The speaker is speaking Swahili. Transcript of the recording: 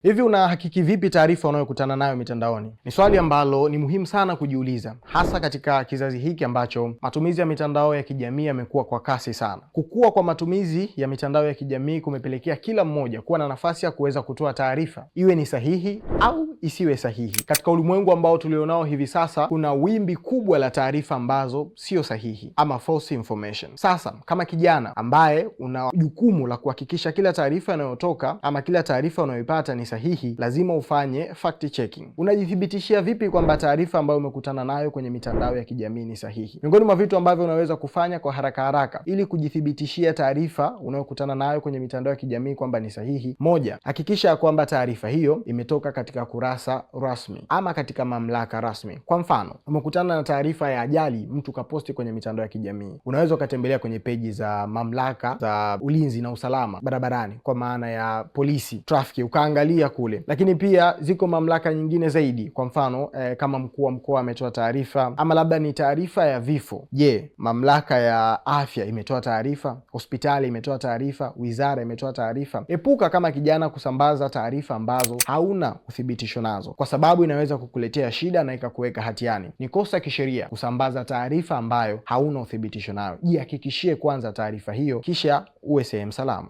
Hivi unahakiki vipi taarifa unayokutana nayo mitandaoni? Ni swali ambalo ni muhimu sana kujiuliza, hasa katika kizazi hiki ambacho matumizi ya mitandao ya kijamii yamekuwa kwa kasi sana. Kukua kwa matumizi ya mitandao ya kijamii kumepelekea kila mmoja kuwa na nafasi ya kuweza kutoa taarifa, iwe ni sahihi au isiwe sahihi. Katika ulimwengu ambao tulionao hivi sasa, kuna wimbi kubwa la taarifa ambazo sio sahihi ama false information. Sasa kama kijana ambaye una jukumu la kuhakikisha kila taarifa inayotoka ama kila taarifa unayoipata ni sahihi, lazima ufanye fact checking. Unajithibitishia vipi kwamba taarifa ambayo umekutana nayo kwenye mitandao ya kijamii ni sahihi? Miongoni mwa vitu ambavyo unaweza kufanya kwa haraka ili kujithibitishia taarifa unayokutana nayo kwenye mitandao ya kijamii kwamba ni sahihi: moja, hakikisha kwamba taarifa hiyo imetoka katika kurasa rasmi ama katika mamlaka rasmi. Kwa mfano, umekutana na taarifa ya ajali, mtu kaposti kwenye mitandao ya kijamii, unaweza ukatembelea kwenye peji za mamlaka za ulinzi na usalama barabarani, kwa maana ya polisi, traffic, ukaangalia kule. Lakini pia ziko mamlaka nyingine zaidi, kwa mfano kama mkuu wa mkoa ametoa taarifa ama labda ni taarifa ya vifo. Je, mamlaka ya afya imetoa taarifa? Hospitali imetoa taarifa? Wizara imetoa taarifa? Epuka kama kijana kusambaza taarifa ambazo hauna uthibitisho nazo, kwa sababu inaweza kukuletea shida na ikakuweka hatiani. Ni kosa kisheria kusambaza taarifa ambayo hauna uthibitisho nayo. Jihakikishie kwanza taarifa hiyo, kisha uwe sehemu salama.